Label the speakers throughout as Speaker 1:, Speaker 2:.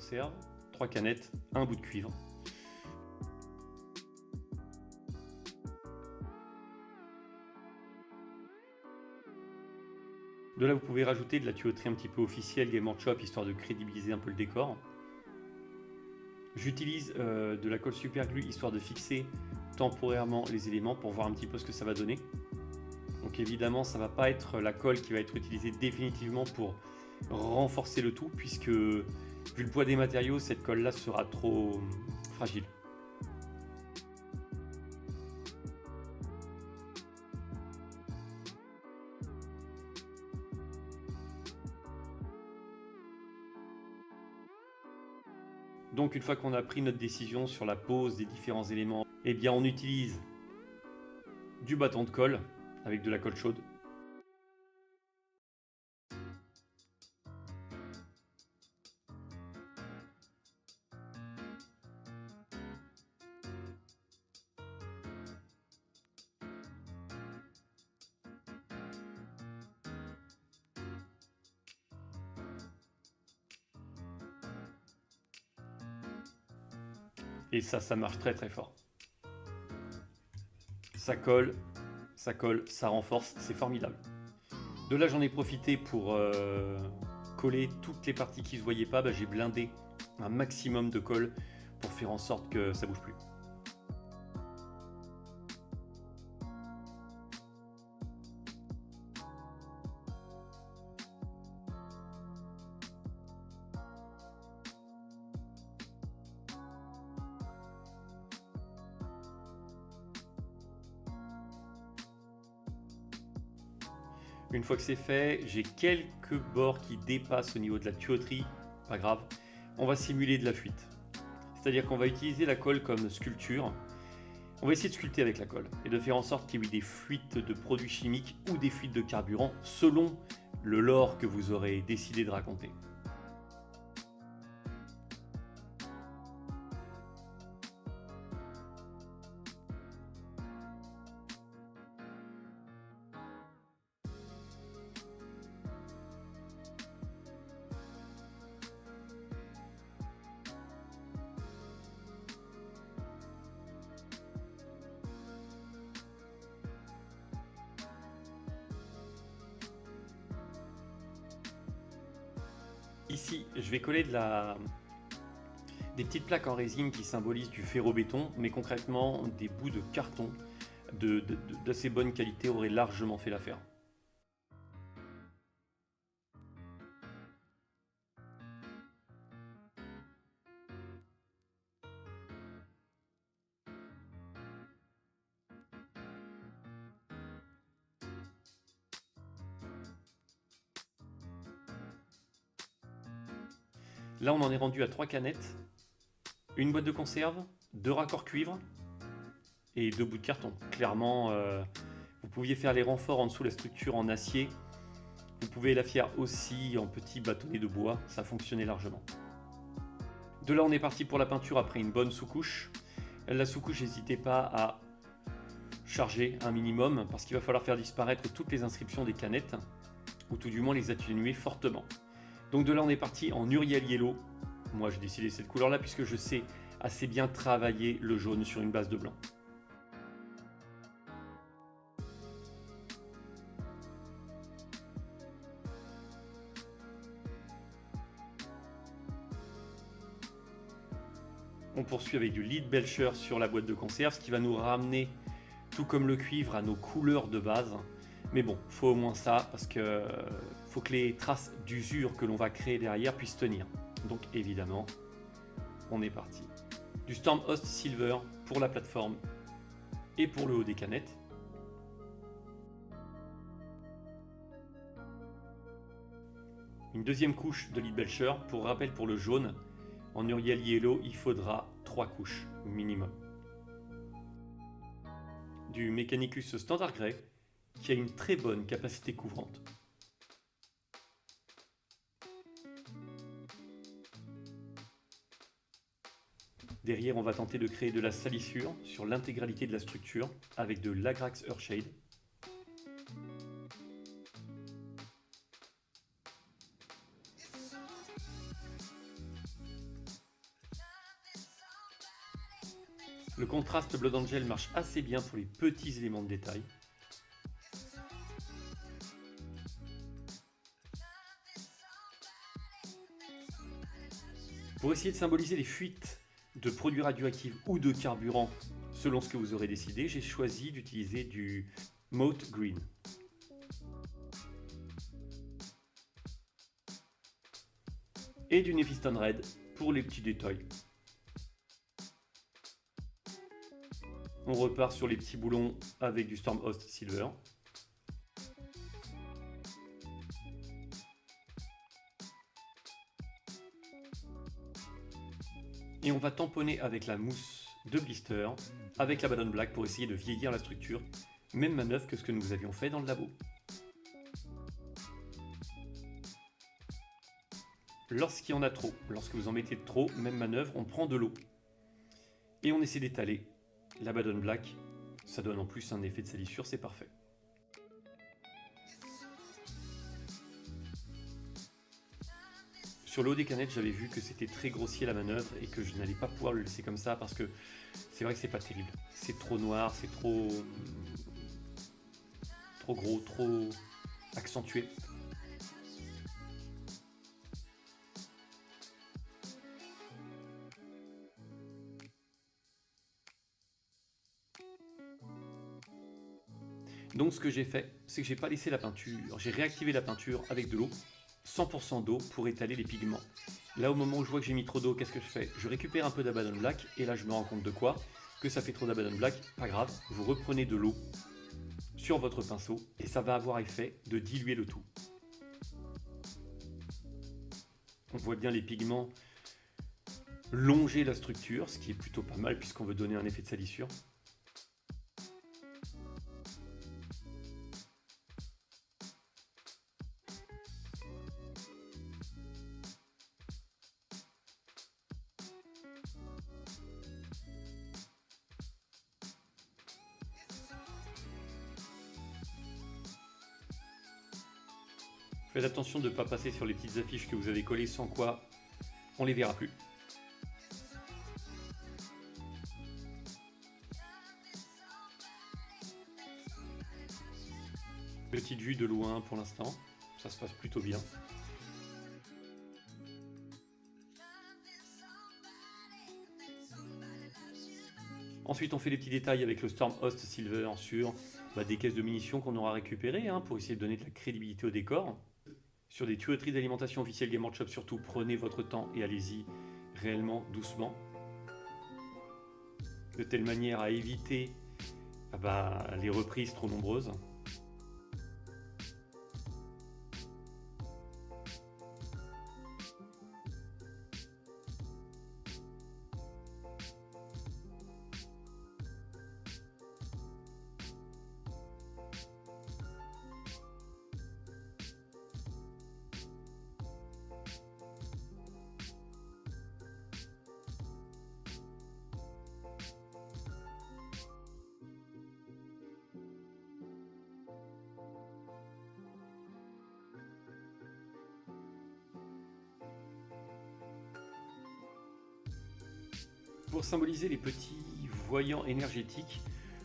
Speaker 1: conserve, 3 canettes, un bout de cuivre. De là, vous pouvez rajouter de la tuyauterie un petit peu officielle Game Workshop, histoire de crédibiliser un peu le décor. J'utilise de la colle super glue, histoire de fixer temporairement les éléments pour voir un petit peu ce que ça va donner. Donc évidemment, ça ne va pas être la colle qui va être utilisée définitivement pour renforcer le tout, puisque vu le poids des matériaux, cette colle-là sera trop fragile. Donc une fois qu'on a pris notre décision sur la pose des différents éléments, eh bien on utilise du bâton de colle avec de la colle chaude. Et ça marche très très fort. Ça colle, ça renforce, c'est formidable. De là, j'en ai profité pour coller toutes les parties qui ne se voyaient pas. J'ai blindé un maximum de colle pour faire en sorte que ça ne bouge plus. Une fois que c'est fait, j'ai quelques bords qui dépassent au niveau de la tuyauterie, pas grave, on va simuler de la fuite. C'est-à-dire qu'on va utiliser la colle comme sculpture. On va essayer de sculpter avec la colle et de faire en sorte qu'il y ait des fuites de produits chimiques ou des fuites de carburant selon le lore que vous aurez décidé de raconter. Ici, je vais coller des petites plaques en résine qui symbolisent du ferro-béton, mais concrètement, des bouts de carton d'assez bonne qualité auraient largement fait l'affaire. Là, on en est rendu à 3 canettes, une boîte de conserve, 2 raccords cuivre et 2 bouts de carton. Clairement, vous pouviez faire les renforts en dessous de la structure en acier. Vous pouvez la faire aussi en petits bâtonnets de bois, ça fonctionnait largement. De là, on est parti pour la peinture après une bonne sous-couche. La sous-couche, n'hésitez pas à charger un minimum parce qu'il va falloir faire disparaître toutes les inscriptions des canettes, ou tout du moins les atténuer fortement. Donc de là, on est parti en Uriel Yellow. Moi, j'ai décidé cette couleur-là puisque je sais assez bien travailler le jaune sur une base de blanc. On poursuit avec du Lead Belcher sur la boîte de conserve, ce qui va nous ramener, tout comme le cuivre, à nos couleurs de base. Mais bon, faut au moins ça, parce que faut que les traces d'usure que l'on va créer derrière puissent tenir. Donc évidemment, on est parti. Du Stormhost Silver pour la plateforme et pour le haut des canettes. Une deuxième couche de Lead Belcher. Pour rappel, pour le jaune, en Uriel Yellow, il faudra 3 couches minimum. Du Mechanicus Standard Grey, qui a une très bonne capacité couvrante. Derrière, on va tenter de créer de la salissure sur l'intégralité de la structure avec de l'Agrax Earthshade. Le contraste Blood Angel marche assez bien pour les petits éléments de détail. Pour essayer de symboliser les fuites de produits radioactifs ou de carburant, selon ce que vous aurez décidé, j'ai choisi d'utiliser du Mote Green. Et du Nephistone Red pour les petits détails. On repart sur les petits boulons avec du Stormhost Silver. Et on va tamponner avec la mousse de blister, avec l'Abaddon Black pour essayer de vieillir la structure. Même manœuvre que ce que nous avions fait dans le labo. Lorsqu'il y en a trop, lorsque vous en mettez trop, même manœuvre, on prend de l'eau. Et on essaie d'étaler l'Abaddon Black. Ça donne en plus un effet de salissure, c'est parfait. Sur le haut des canettes, j'avais vu que c'était très grossier la manœuvre et que je n'allais pas pouvoir le laisser comme ça parce que c'est vrai que c'est pas terrible. C'est trop noir, c'est trop gros, trop accentué. Donc ce que j'ai fait, c'est que j'ai pas laissé la peinture, j'ai réactivé la peinture avec de l'eau, 100% d'eau pour étaler les pigments. Là au moment où je vois que j'ai mis trop d'eau, qu'est-ce que je fais? Je récupère un peu d'Abaddon Black et là je me rends compte de quoi? Que ça fait trop d'Abaddon Black, pas grave, vous reprenez de l'eau sur votre pinceau et ça va avoir effet de diluer le tout. On voit bien les pigments longer la structure, ce qui est plutôt pas mal puisqu'on veut donner un effet de salissure. Faites attention de ne pas passer sur les petites affiches que vous avez collées, sans quoi on les verra plus. Petite vue de loin pour l'instant, ça se passe plutôt bien. Ensuite on fait les petits détails avec le Stormhost Silver sur des caisses de munitions qu'on aura récupérées pour essayer de donner de la crédibilité au décor. Sur des tuyauteries d'alimentation officielles Game Workshop, surtout prenez votre temps et allez-y réellement doucement. De telle manière à éviter les reprises trop nombreuses. Pour symboliser les petits voyants énergétiques,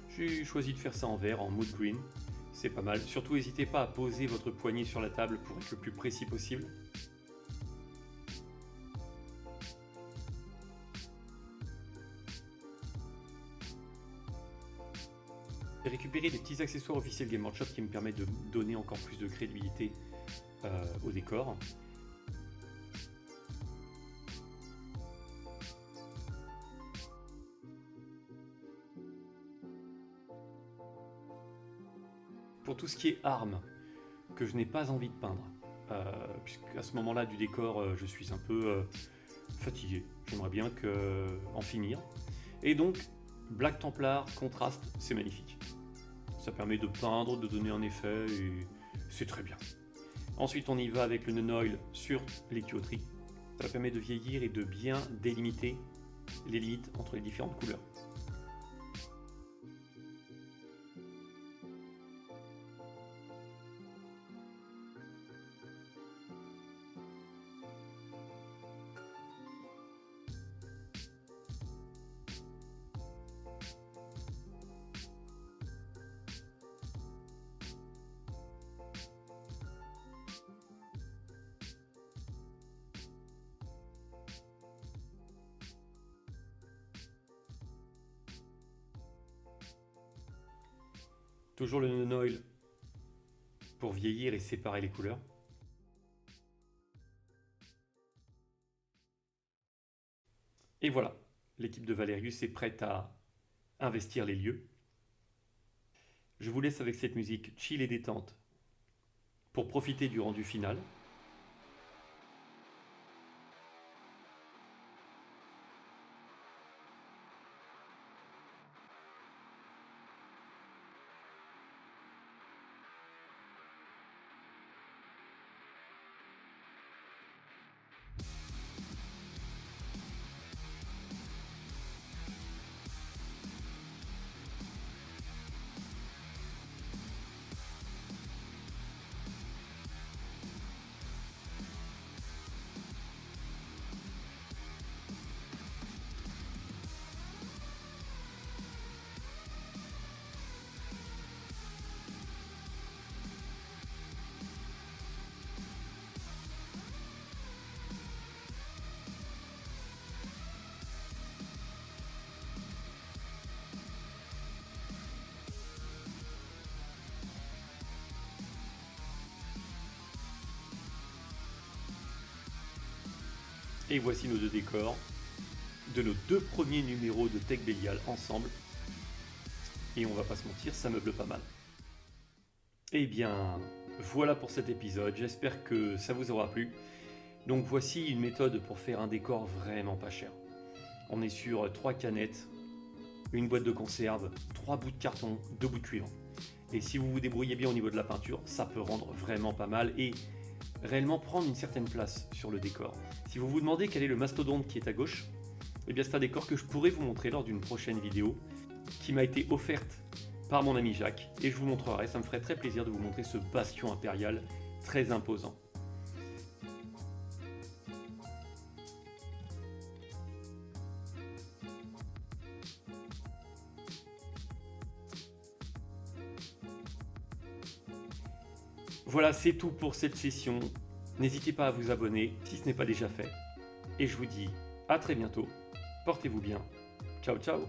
Speaker 1: j'ai choisi de faire ça en vert, en mood green. C'est pas mal. Surtout, n'hésitez pas à poser votre poignet sur la table pour être le plus précis possible. J'ai récupéré des petits accessoires officiels Game Workshop qui me permettent de donner encore plus de crédibilité au décor. Pour tout ce qui est armes, que je n'ai pas envie de peindre, puisqu'à ce moment-là du décor, je suis un peu fatigué. J'aimerais bien en finir. Et donc, Black Templar, contraste, c'est magnifique. Ça permet de peindre, de donner un effet, et c'est très bien. Ensuite, on y va avec le non-oil sur les tuyauteries. Ça permet de vieillir et de bien délimiter les limites entre les différentes couleurs. Toujours le non-oil pour vieillir et séparer les couleurs. Et voilà, l'équipe de Valerius est prête à investir les lieux. Je vous laisse avec cette musique chill et détente pour profiter du rendu final. Et voici nos deux décors de nos deux premiers numéros de Tech Bélial ensemble. Et on va pas se mentir, ça meuble pas mal. Eh bien, voilà pour cet épisode. J'espère que ça vous aura plu. Donc voici une méthode pour faire un décor vraiment pas cher. On est sur 3 canettes, une boîte de conserve, 3 bouts de carton, 2 bouts de cuivre. Et si vous vous débrouillez bien au niveau de la peinture, ça peut rendre vraiment pas mal et réellement prendre une certaine place sur le décor. Si vous vous demandez quel est le mastodonte qui est à gauche, eh bien c'est un décor que je pourrais vous montrer lors d'une prochaine vidéo qui m'a été offerte par mon ami Jacques et je vous montrerai, ça me ferait très plaisir de vous montrer ce bastion impérial très imposant. Voilà, c'est tout pour cette session. N'hésitez pas à vous abonner si ce n'est pas déjà fait. Et je vous dis à très bientôt. Portez-vous bien. Ciao, ciao.